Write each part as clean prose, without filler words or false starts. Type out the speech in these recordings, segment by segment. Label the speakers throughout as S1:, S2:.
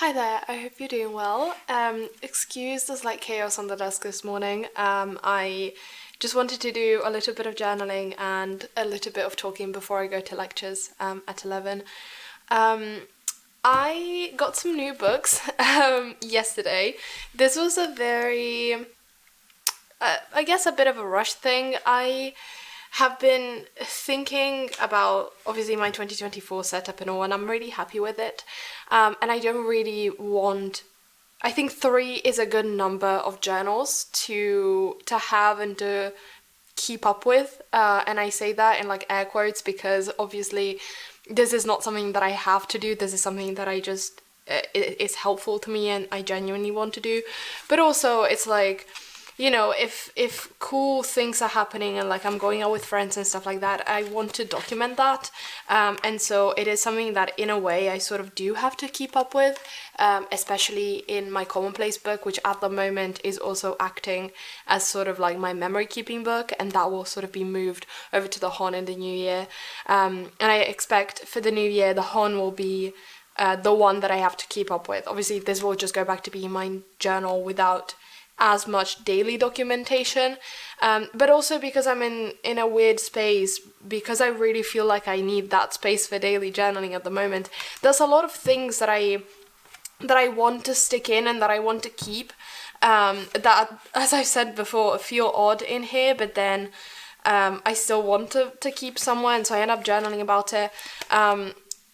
S1: Hi there, I hope you're doing well. Excuse the slight chaos on the desk this morning. I just wanted to do a little bit of journaling and a little bit of talking before I go to lectures at 11. Um, I got some new books yesterday. This was a very, I guess, a bit of a rush thing. I have been thinking about obviously my 2024 setup and all, and I'm really happy with it. And I don't really want. I think three is a good number of journals to have and to keep up with. And I say that in like air quotes because obviously this is not something that I have to do. This is something that I just is helpful to me and I genuinely want to do. But also it's like, if cool things are happening and like I'm going out with friends and stuff like that, I want to document that. And so it is something that in a way I sort of do have to keep up with, especially in my commonplace book, which at the moment is also acting as sort of like my memory keeping book, and that will sort of be moved over to the Hon in the new year. And I expect for the new year the Hon will be the one that I have to keep up with. Obviously this will just go back to being my journal without as much daily documentation, but also because I'm in a weird space, because I really feel like I need that space for daily journaling at the moment. There's a lot of things that I want to stick in and that I want to keep, that, as I've said before, feel odd in here, but then I still want to keep somewhere, and so I end up journaling about it.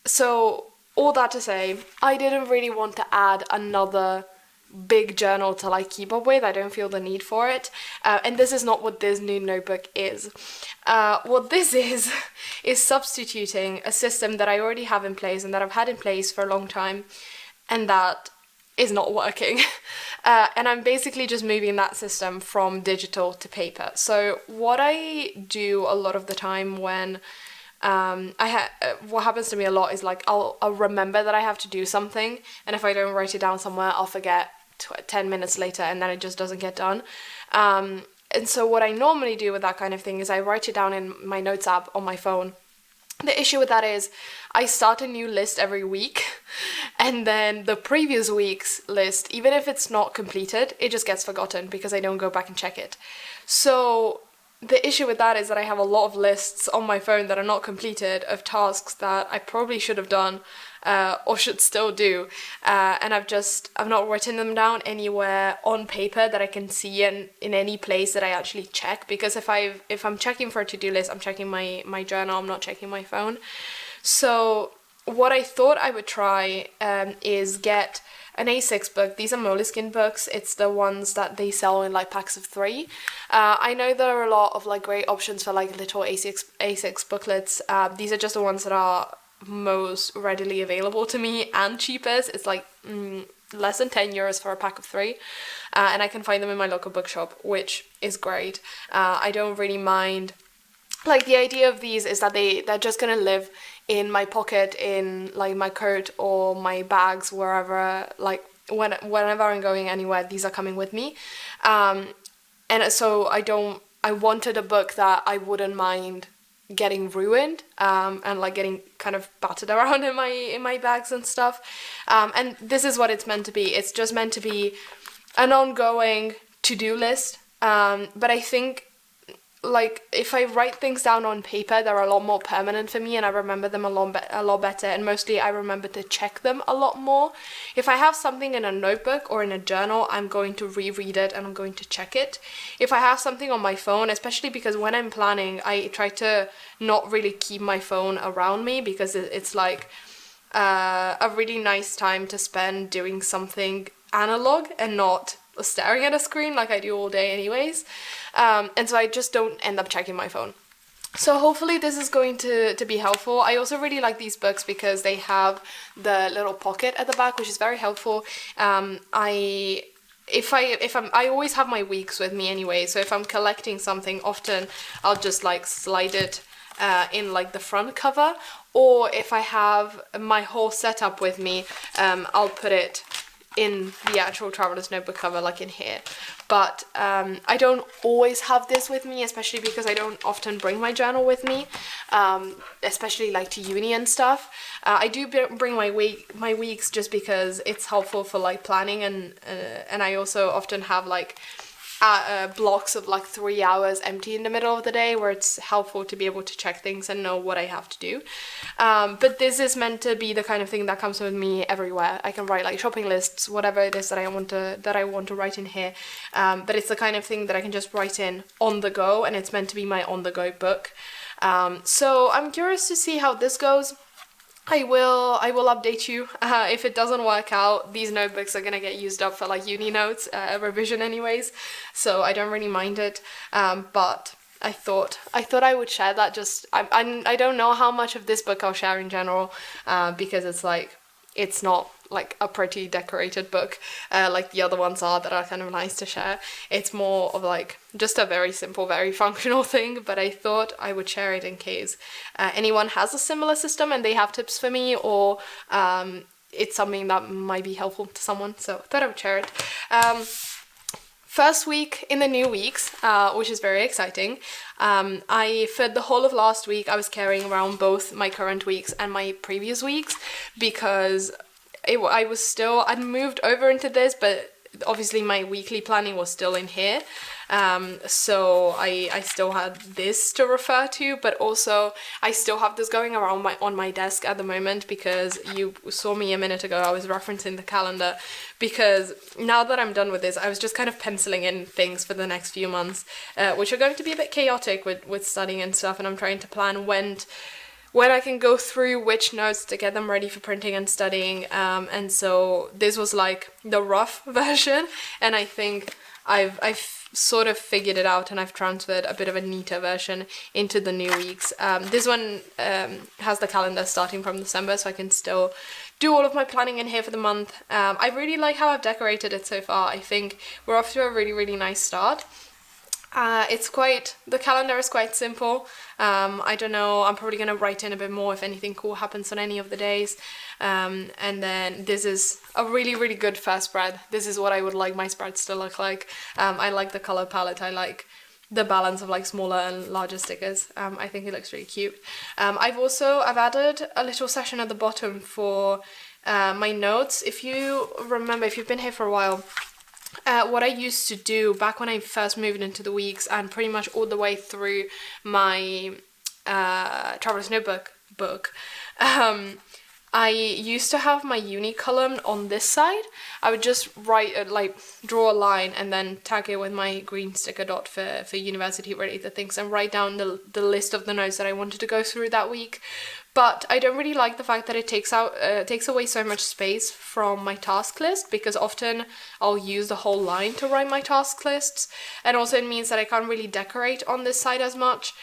S1: So all that to say, I didn't really want to add another big journal to like keep up with. I don't feel the need for it, and this is not what this new notebook is. What this is substituting a system that I already have in place and that I've had in place for a long time, and that is not working. And I'm basically just moving that system from digital to paper. So what I do a lot of the time when what happens to me a lot is like I'll remember that I have to do something, and if I don't write it down somewhere, I'll forget 10 minutes later, and then it just doesn't get done. And so what I normally do with that kind of thing is I write it down in my notes app on my phone. The issue with that is I start a new list every week, and then the previous week's list, even if it's not completed, it just gets forgotten because I don't go back and check it. So the issue with that is that I have a lot of lists on my phone that are not completed of tasks that I probably should have done, or should still do, and I've not written them down anywhere on paper that I can see in any place that I actually check, because if I'm checking for a to-do list, I'm checking my journal, I'm not checking my phone. So what I thought I would try is get an A6 book. These are Moleskine books. It's the ones that they sell in like packs of 3. I know there are a lot of like great options for like little A6 booklets. These are just the ones that are most readily available to me and cheapest. It's like less than €10 for a pack of 3, and I can find them in my local bookshop, which is great. I don't really mind. Like, the idea of these is that they're just gonna live in my pocket, in like my coat or my bags, wherever, like whenever I'm going anywhere, these are coming with me. And so I wanted a book that I wouldn't mind getting ruined, and like getting kind of battered around in my bags and stuff. And this is what it's meant to be. It's just meant to be an ongoing to-do list. But I think, like, if I write things down on paper, they're a lot more permanent for me, and I remember them a lot better, and mostly I remember to check them a lot more. If I have something in a notebook or in a journal, I'm going to reread it and I'm going to check it. If I have something on my phone, especially because when I'm planning, I try to not really keep my phone around me, because it's like a really nice time to spend doing something analog and not staring at a screen like I do all day anyways. And so I just don't end up checking my phone. So hopefully this is going to be helpful. I also really like these books because they have the little pocket at the back, which is very helpful. I always have my weeks with me anyway, so if I'm collecting something, often I'll just like slide it in like the front cover, or if I have my whole setup with me, I'll put it in the actual traveler's notebook cover, like in here. But I don't always have this with me, especially because I don't often bring my journal with me, especially like to uni and stuff. I do bring my weeks just because it's helpful for like planning, and I also often have like blocks of like 3 hours empty in the middle of the day where it's helpful to be able to check things and know what I have to do. But this is meant to be the kind of thing that comes with me everywhere. I can write like shopping lists, whatever it is that I want to write in here. But it's the kind of thing that I can just write in on the go, and it's meant to be my on the go book. So I'm curious to see how this goes. I will update you if it doesn't work out. These notebooks are gonna get used up for like uni notes, revision anyways, so I don't really mind it. But I thought I would share that. Just I don't know how much of this book I'll share in general, because it's not like a pretty decorated book like the other ones are that are kind of nice to share. It's more of like just a very simple, very functional thing, but I thought I would share it in case anyone has a similar system and they have tips for me, or it's something that might be helpful to someone, so I thought I would share it. First week in the new weeks, which is very exciting. For the whole of last week, I was carrying around both my current weeks and my previous weeks, because I'd moved over into this, but obviously my weekly planning was still in here. So I still had this to refer to, but also I still have this going around on my desk at the moment, because you saw me a minute ago, I was referencing the calendar, because now that I'm done with this, I was just kind of penciling in things for the next few months, which are going to be a bit chaotic with studying and stuff, and I'm trying to plan when I can go through which notes to get them ready for printing and studying, and so this was like the rough version, and I think I've sort of figured it out, and I've transferred a bit of a neater version into the new weeks. This one has the calendar starting from December, so I can still do all of my planning in here for the month. I really like how I've decorated it so far. I think we're off to a really, really nice start. The calendar is quite simple. I don't know, I'm probably going to write in a bit more if anything cool happens on any of the days. And then this is a really, really good first spread. This is what I would like my spreads to look like. I like the color palette. I like the balance of like smaller and larger stickers. I think it looks really cute. I've added a little section at the bottom for my notes. If you remember, if you've been here for a while, what I used to do back when I first moved into the weeks, and pretty much all the way through my Traveler's Notebook book, I used to have my uni column on this side. I would just draw a line and then tag it with my green sticker dot for university related things, and write down the list of the notes that I wanted to go through that week. But I don't really like the fact that it takes away so much space from my task list, because often I'll use the whole line to write my task lists, and also it means that I can't really decorate on this side as much,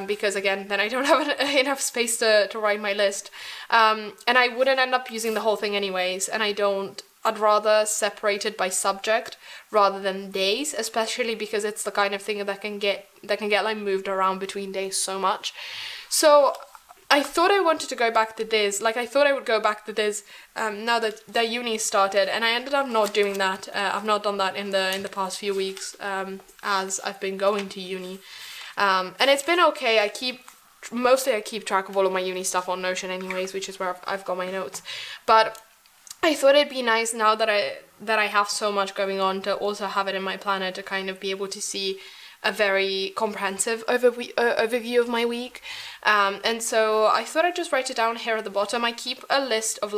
S1: because again, then I don't have enough space to write my list, and I wouldn't end up using the whole thing anyways, and I'd rather separate it by subject rather than days, especially because it's the kind of thing that can get like moved around between days so much. So I thought I wanted to go back to this, I thought I would go back to this now that the uni started, and I ended up not doing that. I've not done that in the past few weeks, as I've been going to uni, and it's been okay. I keep track of all of my uni stuff on Notion anyways, which is where I've got my notes, but I thought it'd be nice now that I have so much going on to also have it in my planner to kind of be able to see a very comprehensive overview of my week, and so I thought I'd just write it down here at the bottom. I keep a list of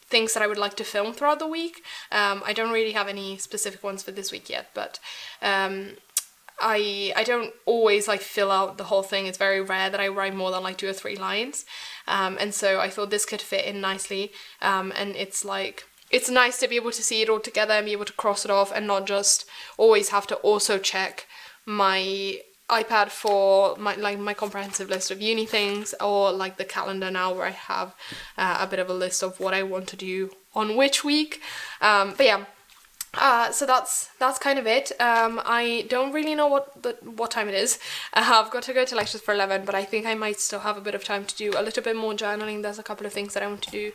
S1: things that I would like to film throughout the week. I don't really have any specific ones for this week yet, but I don't always fill out the whole thing. It's very rare that I write more than 2 or 3 lines, and so I thought this could fit in nicely, and it's nice to be able to see it all together and be able to cross it off, and not just always have to also check my iPad for my comprehensive list of uni things, or the calendar now where I have a bit of a list of what I want to do on which week. But yeah, So that's kind of it. I don't really know what time it is. I've got to go to lectures for 11, but I think I might still have a bit of time to do a little bit more journaling. There's a couple of things that I want to do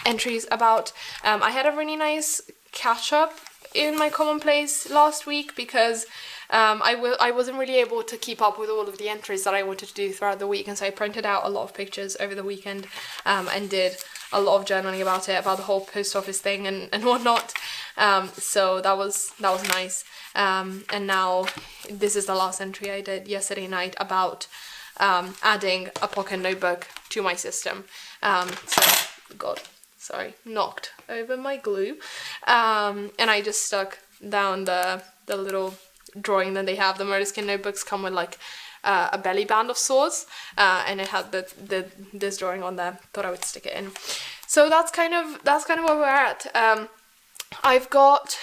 S1: entries about. I had a really nice catch up in my commonplace last week because I wasn't really able to keep up with all of the entries that I wanted to do throughout the week, and so I printed out a lot of pictures over the weekend and did a lot of journaling about it, about the whole post office thing and whatnot. So that was nice. And now this is the last entry I did yesterday night about adding a pocket notebook to my system. Knocked over my glue. And I just stuck down the little drawing that they have. The Moleskine notebooks come with like a belly band of sorts, and it had this drawing on there. Thought I would stick it in. So that's kind of where we're at. I've got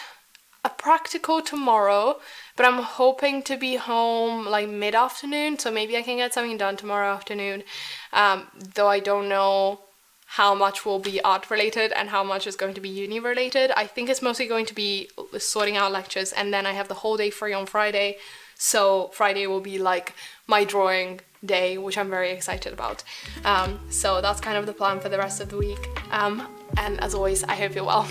S1: a practical tomorrow, but I'm hoping to be home like mid-afternoon, so maybe I can get something done tomorrow afternoon, though I don't know how much will be art related and how much is going to be uni related. I think it's mostly going to be sorting out lectures, and then I have the whole day free on Friday, so Friday will be like my drawing day, which I'm very excited about. So that's kind of the plan for the rest of the week, and as always, I hope you're well.